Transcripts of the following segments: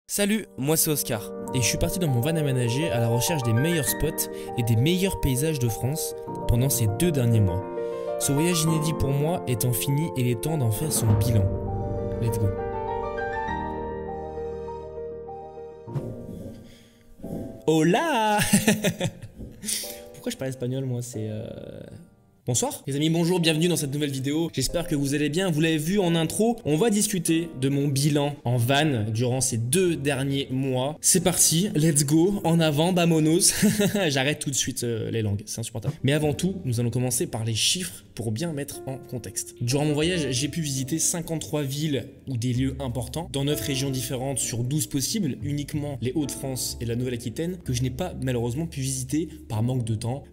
Salut, moi c'est Oscar, et je suis parti dans mon van aménagé à la recherche des meilleurs spots et des meilleurs paysages de France pendant ces 2 derniers mois. Ce voyage inédit pour moi étant fini, il est temps d'en faire son bilan. Let's go. Hola. Pourquoi je parle espagnol moi, c'est... Bonsoir les amis, bonjour, bienvenue dans cette nouvelle vidéo. J'espère que vous allez bien. Vous l'avez vu en intro, on va discuter de mon bilan en van durant ces 2 derniers mois. C'est parti, let's go, en avant, vamonos. J'arrête tout de suite les langues, c'est insupportable. Mais avant tout, nous allons commencer par les chiffres pour bien mettre en contexte. Durant mon voyage, j'ai pu visiter 53 villes ou des lieux importants dans 9 régions différentes sur 12 possibles, uniquement les Hauts-de-France et la Nouvelle-Aquitaine, que je n'ai pas malheureusement pu visiter par manque de temps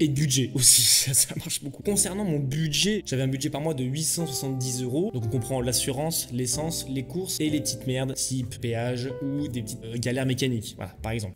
et de budget aussi. Ça marche beaucoup. Concernant mon budget, j'avais un budget par mois de 870 €. Donc on comprend l'assurance, l'essence, les courses et les petites merdes type péage ou des petites galères mécaniques. Voilà, par exemple.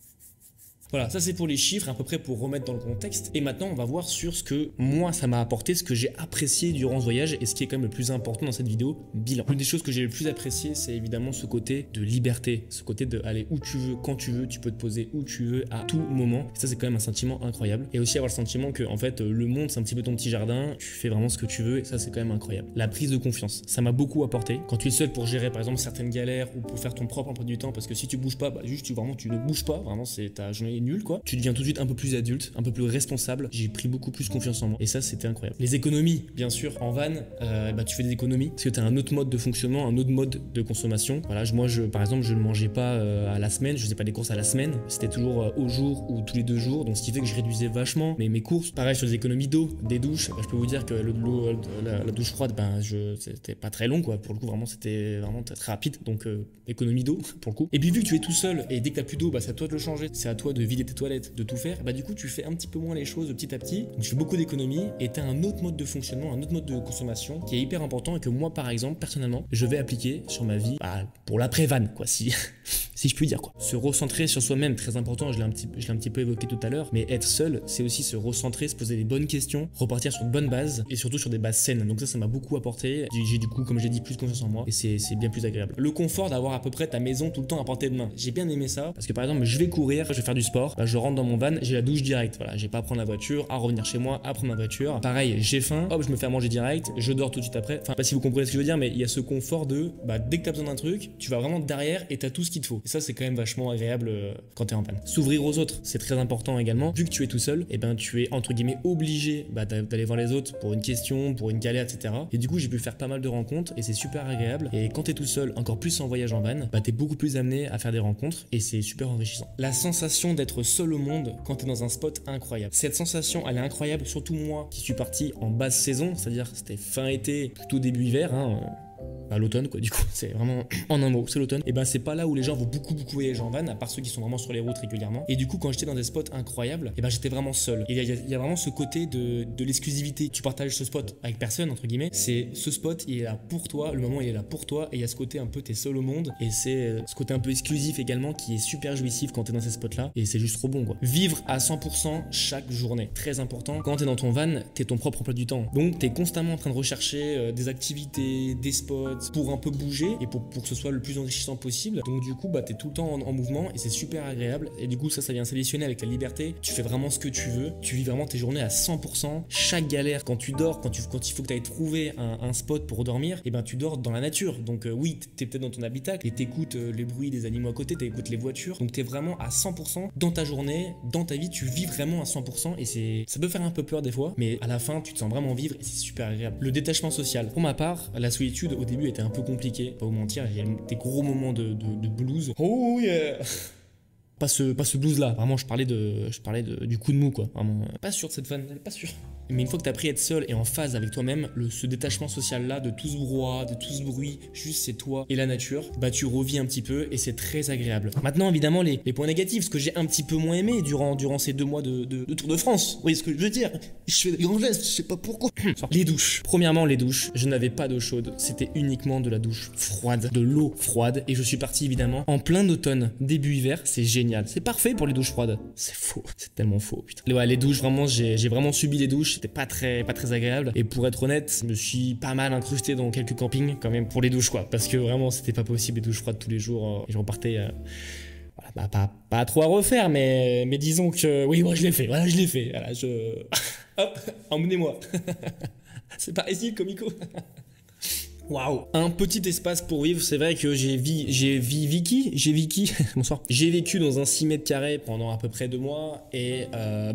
Voilà, ça c'est pour les chiffres, à peu près pour remettre dans le contexte. Et maintenant, on va voir sur ce que moi, ça m'a apporté, ce que j'ai apprécié durant ce voyage et ce qui est quand même le plus important dans cette vidéo, bilan. Une des choses que j'ai le plus apprécié, c'est évidemment ce côté de liberté, ce côté de aller où tu veux, quand tu veux, tu peux te poser où tu veux, à tout moment. Et ça, c'est quand même un sentiment incroyable. Et aussi avoir le sentiment que, en fait, le monde, c'est un petit peu ton petit jardin, tu fais vraiment ce que tu veux et ça, c'est quand même incroyable. La prise de confiance, ça m'a beaucoup apporté. Quand tu es seul pour gérer, par exemple, certaines galères ou pour faire ton propre emploi du temps, parce que si tu bouges pas, bah, juste, tu ne bouges pas, vraiment, c'est ta journée nul quoi. Tu deviens tout de suite un peu plus adulte, un peu plus responsable. J'ai pris beaucoup plus confiance en moi et ça c'était incroyable. Les économies, bien sûr, en van, bah, tu fais des économies parce que tu as un autre mode de fonctionnement, un autre mode de consommation. Voilà, moi par exemple je ne mangeais pas à la semaine, je faisais pas des courses à la semaine, c'était toujours au jour ou tous les 2 jours, donc ce qui fait que je réduisais vachement mes courses. Pareil sur les économies d'eau, des douches, bah, je peux vous dire que la douche froide, ben c'était pas très long quoi, pour le coup vraiment c'était vraiment très rapide, donc économie d'eau pour le coup. Et puis vu que tu es tout seul et dès que t'as plus d'eau, bah, c'est à toi de le changer, c'est à toi de vider tes toilettes, de tout faire, bah du coup tu fais un petit peu moins les choses petit à petit, donc tu fais beaucoup d'économies et tu as un autre mode de fonctionnement, un autre mode de consommation qui est hyper important et que moi par exemple personnellement je vais appliquer sur ma vie pour l'après-van quoi, si je puis dire quoi. Se recentrer sur soi-même, très important, je l'ai un petit peu évoqué tout à l'heure, mais être seul c'est aussi se recentrer, se poser les bonnes questions, repartir sur de bonnes bases et surtout sur des bases saines, donc ça m'a beaucoup apporté. J'ai du coup, comme j'ai dit, plus confiance en moi et c'est bien plus agréable. Le confort d'avoir à peu près ta maison tout le temps à portée de main, j'ai bien aimé ça parce que par exemple je vais courir, je vais faire du sport, bah, je rentre dans mon van, j'ai la douche direct, voilà, j'ai pas à prendre la voiture, à revenir chez moi, à prendre ma voiture. Pareil, j'ai faim, hop, je me fais à manger direct, je dors tout de suite après. Enfin, pas si vous comprenez ce que je veux dire, mais il y a ce confort de, bah, dès que t'as besoin d'un truc, tu vas vraiment derrière et t'as tout ce qu'il te faut. Et ça, c'est quand même vachement agréable quand t'es en van. S'ouvrir aux autres, c'est très important également. Vu que tu es tout seul, et ben tu es entre guillemets obligé d'aller voir les autres pour une question, pour une galère, etc. Et du coup, j'ai pu faire pas mal de rencontres et c'est super agréable. Et quand t'es tout seul, encore plus en voyage en van, bah t'es beaucoup plus amené à faire des rencontres et c'est super enrichissant. La sensation d'être seul au monde quand t'es dans un spot incroyable. Cette sensation, elle est incroyable, surtout moi qui suis parti en basse saison, c'est-à-dire c'était fin été, plutôt début hiver, à l'automne quoi, du coup c'est vraiment en un mot, c'est l'automne. Et ben c'est pas là où les gens vont beaucoup voyager en van, à part ceux qui sont vraiment sur les routes régulièrement. Et du coup quand j'étais dans des spots incroyables, et ben j'étais vraiment seul. Et il y a vraiment ce côté de l'exclusivité. Tu partages ce spot avec personne entre guillemets. C'est ce spot, il est là pour toi, le moment il est là pour toi. Et il y a ce côté un peu t'es seul au monde. Et c'est ce côté un peu exclusif également qui est super jouissif quand t'es dans ces spots là. Et c'est juste trop bon quoi. Vivre à 100% chaque journée, très important. Quand t'es dans ton van, t'es ton propre emploi du temps. Donc t'es constamment en train de rechercher des activités, des spots pour un peu bouger et pour que ce soit le plus enrichissant possible. Donc du coup bah t'es tout le temps en mouvement et c'est super agréable. Et du coup ça vient s'additionner avec la liberté. Tu fais vraiment ce que tu veux, tu vis vraiment tes journées à 100%. Chaque galère, quand tu dors, quand il faut que tu ailles trouver un spot pour dormir, et ben tu dors dans la nature. Donc oui, t'es peut-être dans ton habitacle et t'écoutes les bruits des animaux à côté, t'écoutes les voitures. Donc t'es vraiment à 100% dans ta journée, dans ta vie, tu vis vraiment à 100% et ça peut faire un peu peur des fois, mais à la fin tu te sens vraiment vivre et c'est super agréable. Le détachement social. Pour ma part, la solitude au début était un peu compliqué, pas vous mentir, il y a des gros moments de blues. Oh yeah. Pas ce blues là, vraiment je parlais du coup de mou quoi, vraiment pas sûr de cette fan, pas sûr. Mais une fois que t'as appris à être seul et en phase avec toi-même, ce détachement social là, de tout ce brouhaha, de tout ce bruit, juste c'est toi et la nature, bah tu revis un petit peu et c'est très agréable. Maintenant évidemment les points négatifs, ce que j'ai un petit peu moins aimé durant ces 2 mois de Tour de France, vous voyez ce que je veux dire, je fais des grands gestes, je sais pas pourquoi. Les douches, premièrement les douches, je n'avais pas d'eau chaude, c'était uniquement de la douche froide, de l'eau froide et je suis parti évidemment en plein automne, début hiver, c'est génial, c'est parfait pour les douches froides. C'est faux, c'est tellement faux putain. Ouais, les douches vraiment, j'ai vraiment subi les douches. c'était pas très agréable. Et pour être honnête, je me suis pas mal incrusté dans quelques campings quand même pour les douches quoi. Parce que vraiment c'était pas possible les douches froides tous les jours. Et je repartais... Voilà, pas trop à refaire, mais disons que... Oui, moi je l'ai fait, voilà, je l'ai fait. Voilà, Hop, emmenez-moi. C'est pas ici, comico. Waouh. Un petit espace pour vivre, c'est vrai que j'ai bonsoir. J'ai vécu dans un 6 mètres carrés pendant à peu près 2 mois et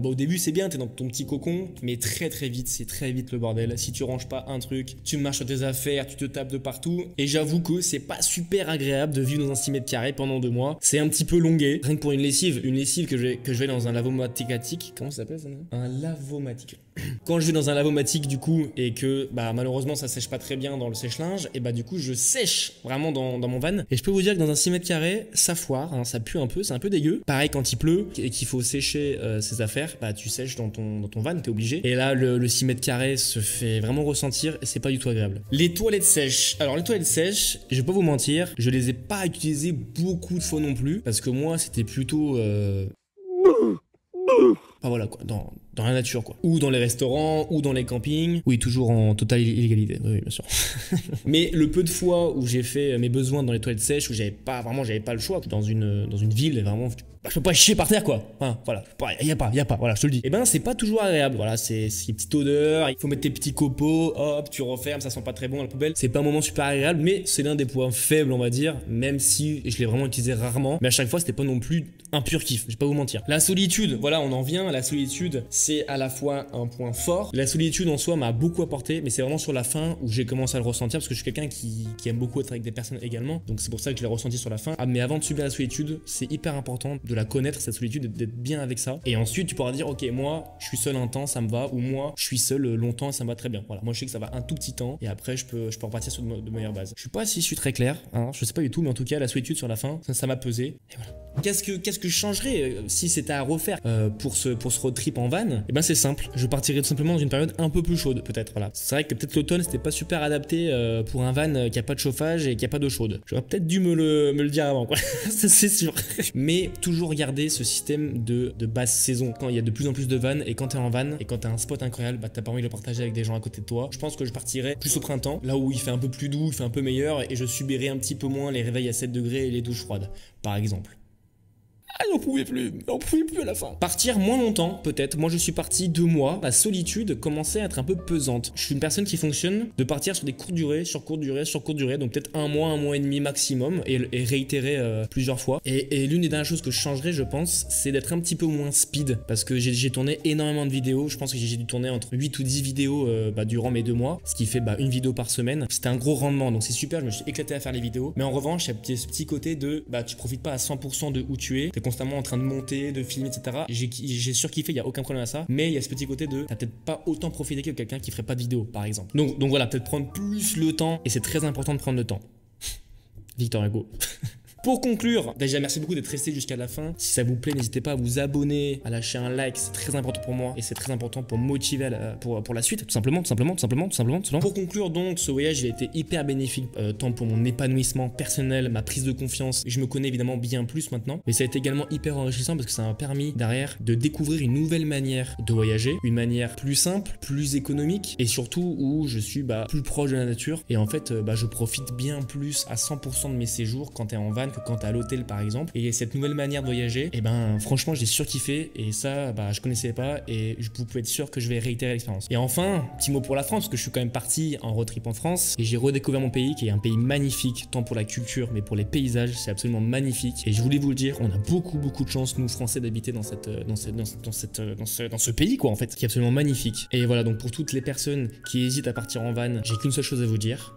au début c'est bien, t'es dans ton petit cocon, mais très vite, c'est très vite le bordel. Si tu ranges pas un truc, tu marches sur tes affaires, tu te tapes de partout et j'avoue que c'est pas super agréable de vivre dans un 6 mètres carrés pendant 2 mois. C'est un petit peu longué. Rien que pour une lessive que je vais dans un lavomatique, comment ça s'appelle ça? Un lavomatique. Quand je vais dans un lavomatique du coup et que malheureusement ça sèche pas très bien dans le sèche-linge, et du coup je sèche vraiment dans mon van. Et je peux vous dire que dans un 6 mètres carrés, ça foire, hein, ça pue un peu, c'est un peu dégueu. Pareil quand il pleut et qu'il faut sécher ses affaires, tu sèches dans ton van, t'es obligé. Et là le 6 mètres carrés se fait vraiment ressentir et c'est pas du tout agréable. Les toilettes sèches. Alors les toilettes sèches, je vais pas vous mentir, je les ai pas utilisées beaucoup de fois non plus parce que moi c'était plutôt... voilà quoi, dans la nature quoi. Ou dans les restaurants, ou dans les campings. Oui, toujours en totale illégalité, oui bien sûr. Mais le peu de fois où j'ai fait mes besoins dans les toilettes sèches, où j'avais pas le choix, dans une ville, vraiment... je peux pas chier par terre quoi. Enfin, voilà, y a pas, voilà, je te le dis. Et c'est pas toujours agréable, voilà, c'est une petite odeur, il faut mettre tes petits copeaux, hop, tu refermes, ça sent pas très bon à la poubelle. C'est pas un moment super agréable, mais c'est l'un des points faibles, on va dire, même si je l'ai vraiment utilisé rarement. Mais à chaque fois, c'était pas non plus un pur kiff, je vais pas vous mentir. La solitude, voilà, on en vient, la solitude, c'est à la fois un point fort. La solitude en soi m'a beaucoup apporté, mais c'est vraiment sur la fin où j'ai commencé à le ressentir, parce que je suis quelqu'un qui aime beaucoup être avec des personnes également, donc c'est pour ça que je l'ai ressenti sur la fin. Mais avant de subir la solitude, c'est hyper important de la connaître, cette solitude, d'être bien avec ça. Et ensuite, tu pourras dire, ok, moi, je suis seul un temps, ça me va, ou moi, je suis seul longtemps et ça me va très bien. Voilà, moi, je sais que ça va un tout petit temps, et après, je peux repartir sur de meilleures bases. Je sais pas si je suis très clair, hein, je sais pas du tout, mais en tout cas, la solitude sur la fin, ça m'a pesé. Et voilà. Qu'est-ce que je changerais si c'était à refaire pour ce road trip en van? Et c'est simple, je partirais tout simplement dans une période un peu plus chaude, peut-être. Voilà. C'est vrai que peut-être l'automne, c'était pas super adapté pour un van qui a pas de chauffage et qui a pas d'eau chaude. J'aurais peut-être dû me le dire avant, quoi. C'est sûr. Mais toujours garder ce système de basse saison. Quand il y a de plus en plus de vannes et quand t'es en van et quand t'as un spot incroyable, t'as pas envie de le partager avec des gens à côté de toi. Je pense que je partirais plus au printemps, là où il fait un peu plus doux, il fait un peu meilleur et je subirais un petit peu moins les réveils à 7 degrés et les douches froides, par exemple. Ah, j'en pouvais plus à la fin. Partir moins longtemps, peut-être. Moi, je suis parti 2 mois. La solitude commençait à être un peu pesante. Je suis une personne qui fonctionne de partir sur des courtes durées, sur courte durée, donc peut-être 1 mois et demi maximum, et réitérer plusieurs fois. Et l'une des dernières choses que je changerais, je pense, c'est d'être un petit peu moins speed, parce que j'ai tourné énormément de vidéos. Je pense que j'ai dû tourner entre 8 ou 10 vidéos durant mes 2 mois, ce qui fait une vidéo par semaine. C'était un gros rendement, donc c'est super. Je me suis éclaté à faire les vidéos. Mais en revanche, il y a ce petit côté de tu profites pas à 100% de où tu es. Constamment en train de monter, de filmer, etc. J'ai surkiffé, il n'y a aucun problème à ça. Mais il y a ce petit côté de t'as peut-être pas autant profité que quelqu'un qui ferait pas de vidéo, par exemple. Donc voilà, peut-être prendre plus le temps. Et c'est très important de prendre le temps. Victor Hugo. Pour conclure, déjà merci beaucoup d'être resté jusqu'à la fin. Si ça vous plaît, n'hésitez pas à vous abonner, à lâcher un like, c'est très important pour moi et c'est très important pour me motiver pour la suite, tout simplement. Pour conclure donc, ce voyage il a été hyper bénéfique, tant pour mon épanouissement personnel, ma prise de confiance. Je me connais évidemment bien plus maintenant, mais ça a été également hyper enrichissant parce que ça m'a permis derrière de découvrir une nouvelle manière de voyager, une manière plus simple, plus économique et surtout où je suis plus proche de la nature et en fait je profite bien plus à 100% de mes séjours quand t'es en van que quand t'es à l'hôtel par exemple. Et cette nouvelle manière de voyager, franchement j'ai surkiffé et ça je connaissais pas et vous pouvez être sûr que je vais réitérer l'expérience. Et enfin, petit mot pour la France parce que je suis quand même parti en road trip en France et j'ai redécouvert mon pays qui est un pays magnifique tant pour la culture mais pour les paysages, c'est absolument magnifique et je voulais vous le dire, on a beaucoup de chance nous Français d'habiter dans ce pays quoi en fait, qui est absolument magnifique. Et voilà, donc pour toutes les personnes qui hésitent à partir en van, j'ai qu'une seule chose à vous dire,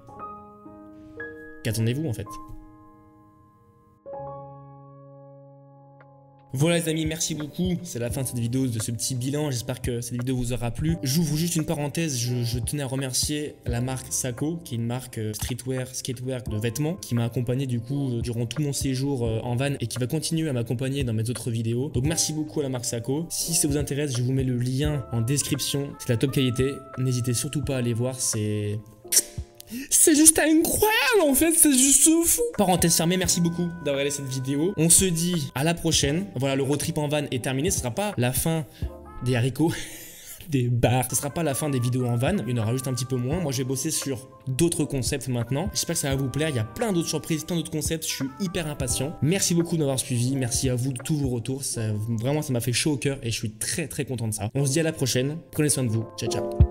qu'attendez-vous en fait? Voilà les amis, merci beaucoup, c'est la fin de cette vidéo, de ce petit bilan, j'espère que cette vidéo vous aura plu. J'ouvre juste une parenthèse, je tenais à remercier la marque Sako, qui est une marque streetwear, skatewear de vêtements, qui m'a accompagné du coup durant tout mon séjour en van et qui va continuer à m'accompagner dans mes autres vidéos. Donc merci beaucoup à la marque Sako. Si ça vous intéresse, je vous mets le lien en description, c'est la top qualité, n'hésitez surtout pas à aller voir, c'est juste incroyable en fait, c'est juste fou. Parenthèse fermée, merci beaucoup d'avoir regardé cette vidéo. On se dit à la prochaine. Voilà, le road trip en van est terminé, ce sera pas la fin des haricots. des barres. Ce sera pas la fin des vidéos en van, il y en aura juste un petit peu moins. Moi, je vais bosser sur d'autres concepts maintenant. J'espère que ça va vous plaire. Il y a plein d'autres surprises, plein d'autres concepts. Je suis hyper impatient. Merci beaucoup de m'avoir suivi. Merci à vous de tous vos retours. Vraiment, ça m'a fait chaud au cœur et je suis très content de ça. On se dit à la prochaine. Prenez soin de vous. Ciao, ciao.